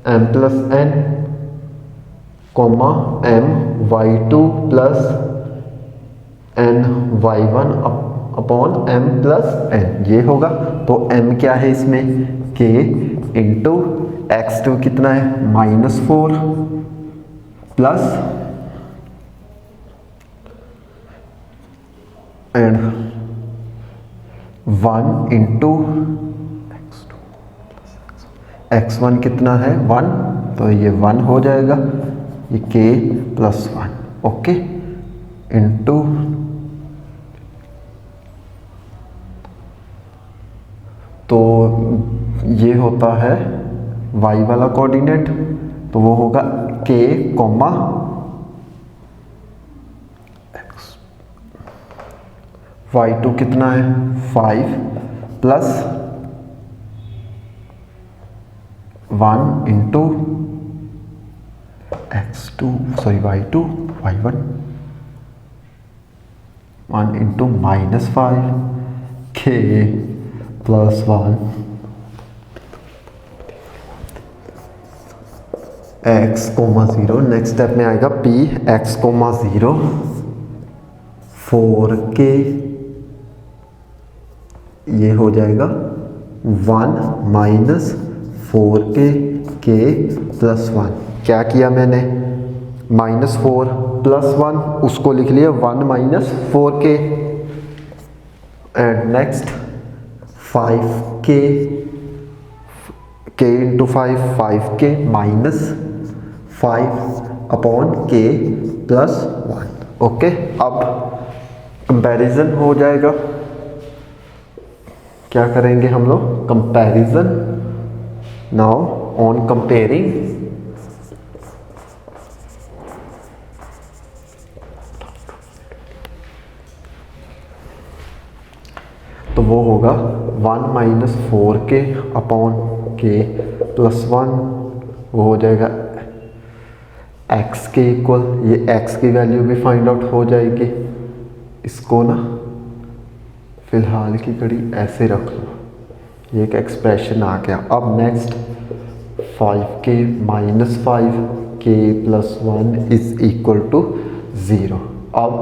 m plus n, m y2 plus n y1 upon m plus n, ये होगा। तो m क्या है इसमें, k इंटू x2 कितना है -4 प्लस एंड 1 इंटू x1 कितना है 1, तो ये 1 हो जाएगा, ये k+1। ओके, इंटू तो ये होता है y वाला कोऑर्डिनेट, तो वो होगा k, y2 कितना है 5 plus 1 into y2 y1 1 into -5 k plus 1 x, 0। Next step में आएगा p x, 0 4k, ये हो जाएगा 1 माइनस 4k k प्लस 1। क्या किया मैंने, -4 प्लस 1 उसको लिख लिया 1 minus 4k, and next 5k, k into 5k minus 5 upon k plus 1। Okay, अब कंपैरिजन हो जाएगा। क्या करेंगे हम लोग, कंपैरिजन। नाउ ऑन कंपेयरिंग, तो वो होगा 1 minus 4k upon k plus 1, वो हो जाएगा x के इक्वल। ये x की वैल्यू भी फाइंड आउट हो जाएगी। इसको ना फिलहाल की घड़ी ऐसे रख लो, ये एक एक्सप्रेशन आ गया। अब next 5k minus 5k plus 1 is equal to 0। अब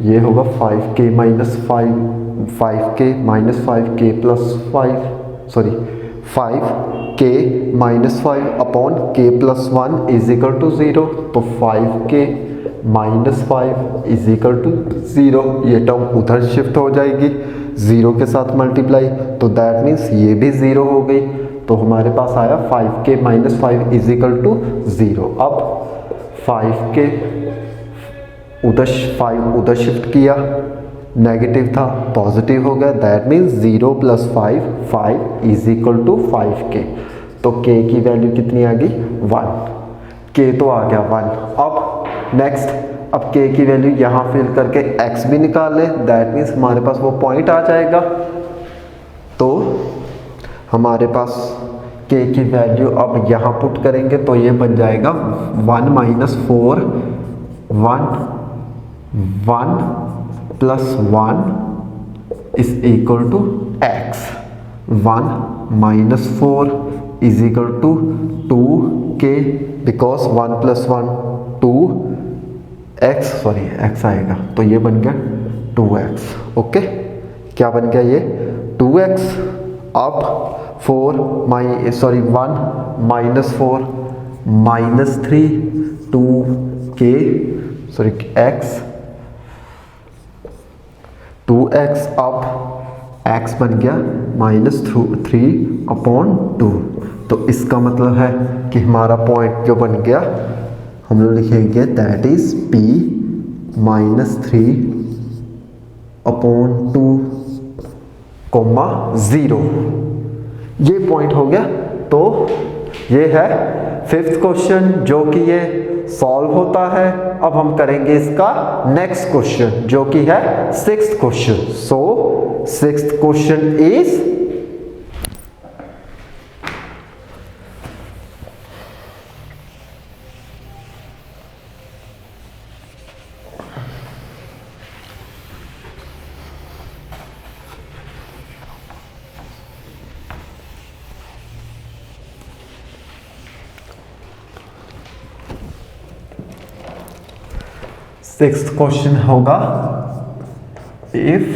ये होगा 5k minus 5k plus 5k minus 5 upon k plus 1 is equal to 0। तो 5k minus 5 is equal to 0। ये टर्म उधर शिफ्ट हो जाएगी 0 के साथ मल्टीप्लाई, तो दैट मीन्स ये भी 0 हो गई। तो हमारे पास आया 5k minus 5 is equal to 0। अब 5k उधर शिफ्ट किया, नेगेटिव था पॉजिटिव हो गया, that means 0 plus 5 is equal to 5k। तो k की वैल्यू कितनी आ गई, 1। k तो आ गया 1। अब नेक्स्ट, अब k की वैल्यू यहाँ फिल करके x भी निकाल ले, दैट मीन्स हमारे पास वो पॉइंट आ जाएगा। तो हमारे पास k की वैल्यू अब यहाँ पुट करेंगे तो ये बन जाएगा 1 minus 4 1 plus 1 is equal to x। 1 minus 4 is equal to 2k, because 1 plus 1 x आएगा, तो ये बन गया 2x। ओके, क्या बन गया ये 2x। अब 1 minus 4 minus 3 2k x 2x। अब x बन गया -3 अपॉन 2। तो इसका मतलब है कि हमारा पॉइंट जो बन गया, हम लोग लिखेंगे दैट इज p -3 अपॉन 2 0। ये पॉइंट हो गया। तो ये है 5th क्वेश्चन जो कि ये सॉल्व होता है। अब हम करेंगे इसका नेक्स्ट क्वेश्चन जो कि है 6th question. So 6th question is sixth question होगा, if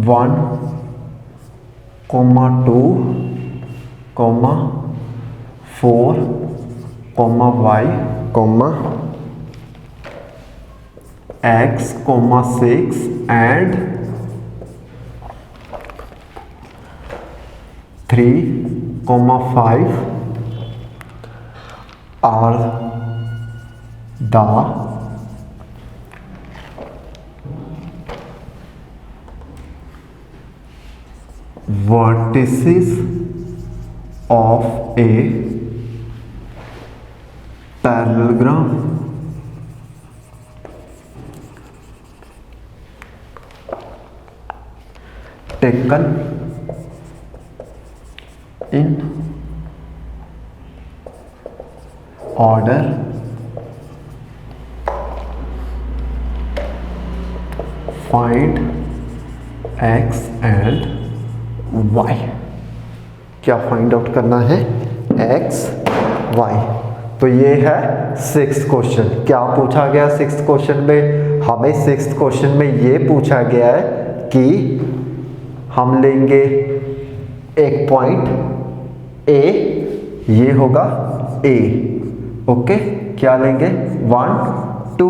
1, 2, 4, y, x, 6 and 3, 5 are the vertices of a parallelogram taken in order find x and y। क्या फाइंड आउट करना है? x y। तो ये है सिक्स्थ क्वेश्चन। क्या पूछा गया सिक्स्थ क्वेश्चन में? हमें सिक्स्थ क्वेश्चन में ये पूछा गया है कि हम लेंगे एक पॉइंट ए, ये होगा ए, ओके। क्या लेंगे? 1 2,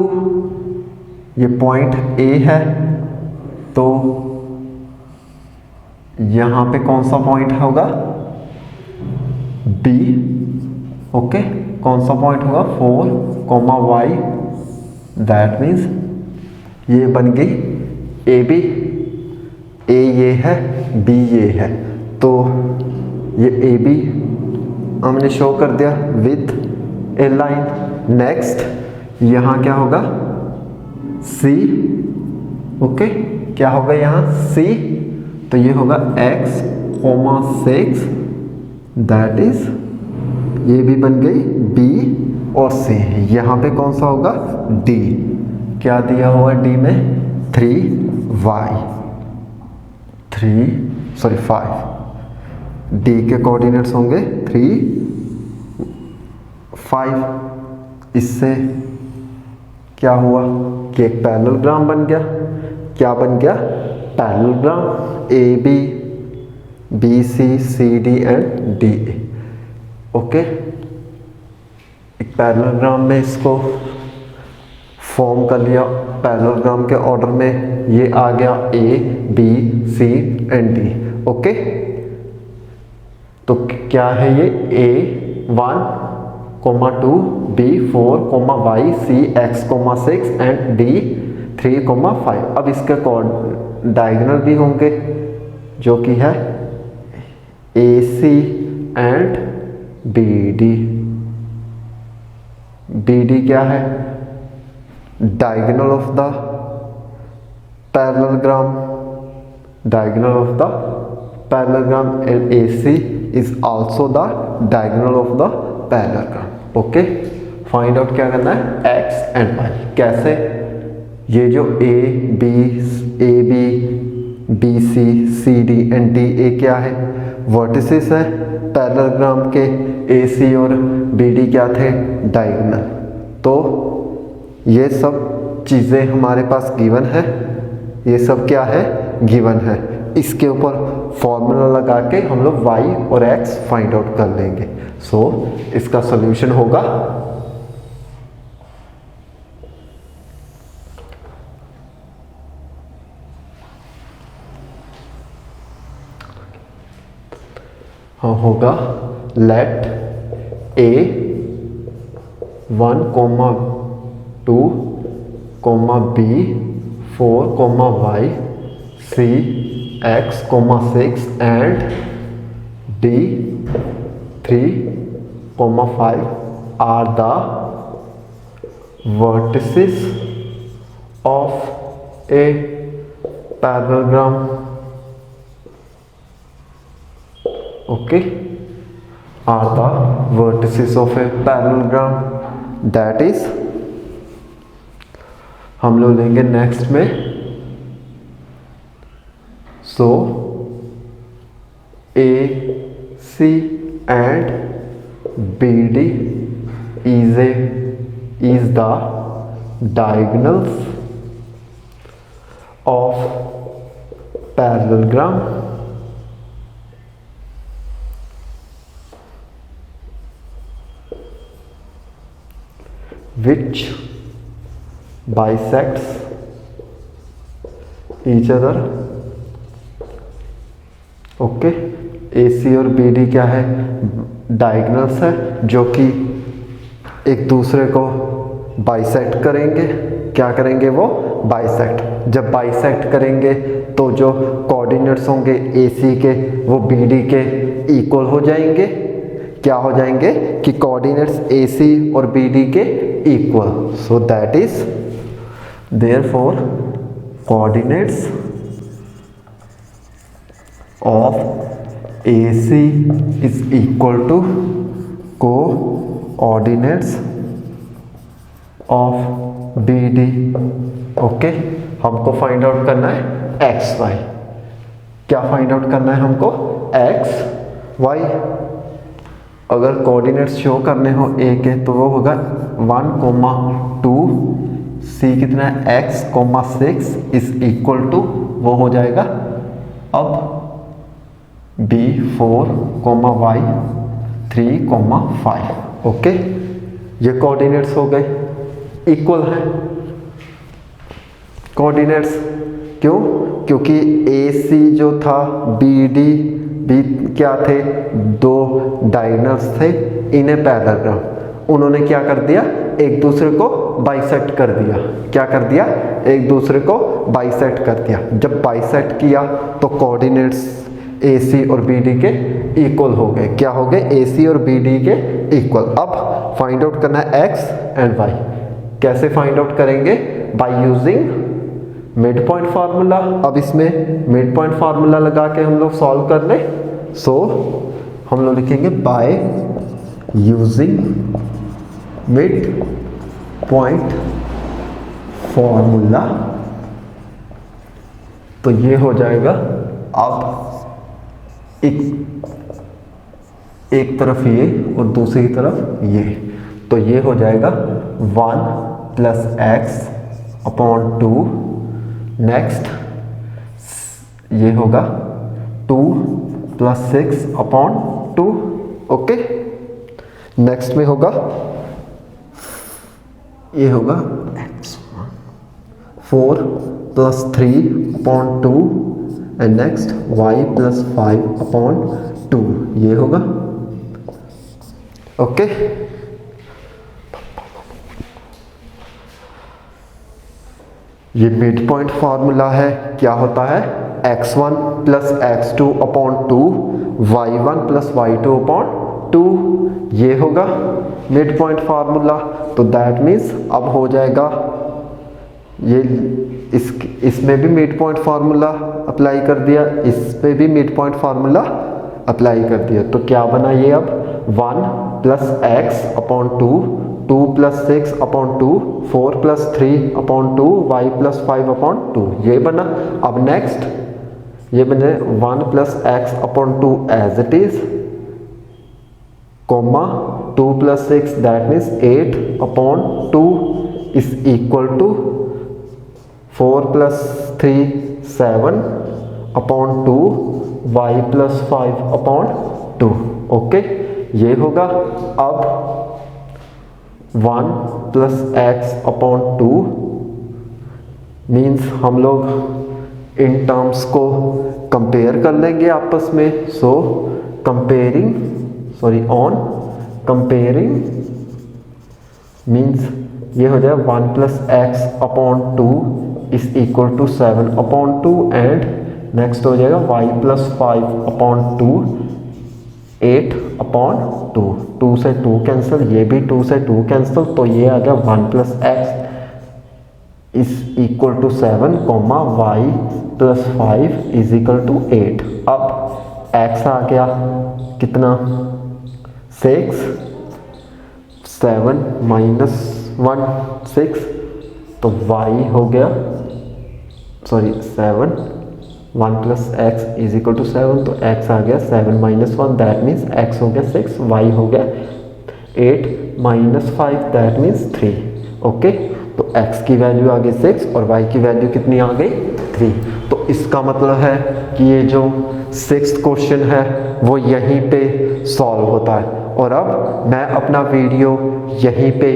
ये पॉइंट ए है, तो यहां पे कौन सा पॉइंट होगा? B, okay. कौन सा पॉइंट होगा? 4, y, दैट मीन्स ये बन गई ए बी। ए ये है, बी ये है, तो ये ए बी हमने शो कर दिया विथ ए लाइन। नेक्स्ट यहाँ क्या होगा? सी, ओके। क्या होगा यहाँ? सी, तो ये होगा x, 6, दैट इज ये भी बन गई b और c। यहाँ पे कौन सा होगा? d। क्या दिया हुआ d में? 3y, 5। d के कोऑर्डिनेट्स होंगे 3 5। इससे क्या हुआ कि एक पैरेललोग्राम बन गया। क्या बन गया? Parallelogram A B, B C, C D and D A, okay. एक पैरेललोग्राम में इसको फॉर्म कर लिया। पैरेललोग्राम के ऑर्डर में ये आ गया A B C and D, okay. तो क्या है ये? A 1, 2, B 4, Y C X, 6 and D 3, 5। अब इसके डायगोनल भी होंगे जो कि है AC एंड BD। BD क्या है? Diagonal of the parallelogram, diagonal of the parallelogram, and AC is also the diagonal of the parallelogram, okay. Find out क्या करना है? x and y। कैसे? ये जो A B B C C D and D A क्या है? Vertices है parallelogram के। ए सी और बी डी क्या थे? डायगोनल। तो ये सब चीज़ें हमारे पास गिवन है। ये सब क्या है? गिवन है। इसके ऊपर फॉर्मूला लगा के हम लोग y और x फाइंड आउट कर लेंगे। सो इसका सॉल्यूशन होगा late a 1, 2, b 4, y c x, 6 and d 3, 5 are the vertices of a parallelogram, okay, are the vertices of a parallelogram, that is हम लोग लेंगे नेक्स्ट में। So AC and BD is the diagonals of parallelogram which bisects each other, okay. AC और BD क्या है? Diagonals है जो कि एक दूसरे को बाइसेक्ट करेंगे। क्या करेंगे? वो बाइसेक्ट। जब बाइसेक्ट करेंगे तो जो कोऑर्डिनेट्स होंगे AC के वो BD के इक्वल हो जाएंगे। क्या हो जाएंगे? कि कोऑर्डिनेट्स AC और BD के equal. So that is therefore coordinates of AC is equal to coordinates of BD। Okay, हमको फाइंड आउट करना है एक्स वाई। क्या फाइंड आउट करना है हमको? X Y. अगर कोऑर्डिनेट्स शो करने हो ए के तो वो होगा 1,2, सी कितना है x,6 इज इक्वल टू वो हो जाएगा अब B 4, y 3,5। ओके, ये कोऑर्डिनेट्स हो गए, इक्वल है कोऑर्डिनेट्स। क्यों? क्योंकि AC जो था BD भी क्या थे? दो डायगोनल्स थे, इन्हें पैरेलल रहा। उन्होंने क्या कर दिया? एक दूसरे को बाइसेक्ट कर दिया। क्या कर दिया? एक दूसरे को बाइसेक्ट कर दिया। जब बाइसेक्ट किया तो कोऑर्डिनेट्स AC और BD के इक्वल हो गए। क्या हो गए? AC और BD के इक्वल। अब फाइंड आउट करना है x एंड y। कैसे फाइंड आउट करेंगे? By using mid point formula. अब इसमें मिड पॉइंट फार्मूला लगा के हम लोग सॉल्व कर ले। सो हम लोग लिखेंगे by using mid point formula. तो ये हो जाएगा अब एक तरफ ये और दूसरी तरफ ये, तो ये हो जाएगा 1 + x/2। नेक्स्ट ये होगा 2 + 6/2। ओके, नेक्स्ट में होगा ये होगा 4 + 3/2 एंड नेक्स्ट y + 5/2 ये होगा। ओके, ये मिड पॉइंट फार्मूला है। क्या होता है? x1 + x2/2 y1 + y2/2 ये होगा मिड पॉइंट फार्मूला। तो दैट मीन्स अब हो जाएगा ये इसमें भी मिड पॉइंट फार्मूला अप्लाई कर दिया, इस पे भी मिड पॉइंट फार्मूला अप्लाई कर दिया। तो क्या बना ये? अब 1 + x/2, 2 + 6/2, 4 + 3/2, y + 5/2 ये बना। अब नेक्स्ट ये बने 1 + x/2 as it is, comma 2 + 6 that means 8/2 is equal to 4 + 3 7/2 y + 5/2। Okay, ये होगा अब 1 + x/2 मीन्स हम लोग इन टर्म्स को कंपेयर कर लेंगे आपस में। सो कंपेयरिंग मीन्स ये हो जाए 1 + x/2 is equal to 7/2 and next हो जाएगा y + 5/2 8/2। 2 से 2 कैंसिल, ये भी 2 से 2 कैंसिल, तो ये आ गया 1 + x is equal to 7, y + 5 is equal to 8। अब x आ गया कितना? 6, 7 - 1 6, तो y हो गया 7, 1 + x इज इक्वल टू 7, तो x आ गया 7 - 1 दैट मीन्स x हो गया 6, y हो गया 8 - 5 दैट मीन्स 3। ओके, तो x की वैल्यू आ गई 6 और y की वैल्यू कितनी आ गई? 3। तो इसका मतलब है कि ये जो 6th क्वेश्चन है वो यहीं पे सॉल्व होता है। और अब मैं अपना वीडियो यहीं पे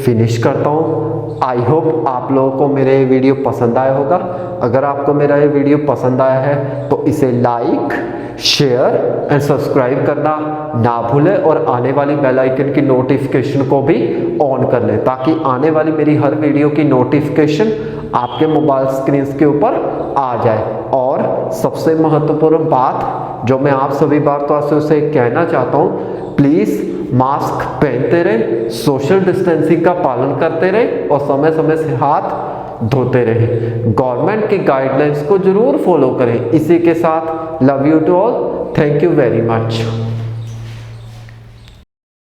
फिनिश करता हूँ। आई होप आप लोगों को मेरे ये वीडियो पसंद आया होगा। अगर आपको मेरा ये वीडियो पसंद आया है तो इसे लाइक, शेयर एंड सब्सक्राइब करना ना भूलें और आने वाली बेल आइकन की नोटिफिकेशन को भी ऑन कर लें ताकि आने वाली मेरी हर वीडियो की नोटिफिकेशन आपके मोबाइल स्क्रीन के ऊपर आ जाए। और सबसे महत्वपूर्ण बात जो मैं आप सभी भारतवासियों से कहना चाहता हूँ, प्लीज़ मास्क पहनते रहे, सोशल डिस्टेंसिंग का पालन करते रहे और समय समय से हाथ धोते रहें। गवर्नमेंट की गाइडलाइंस को जरूर फॉलो करें। इसी के साथ love you to all, thank you very much.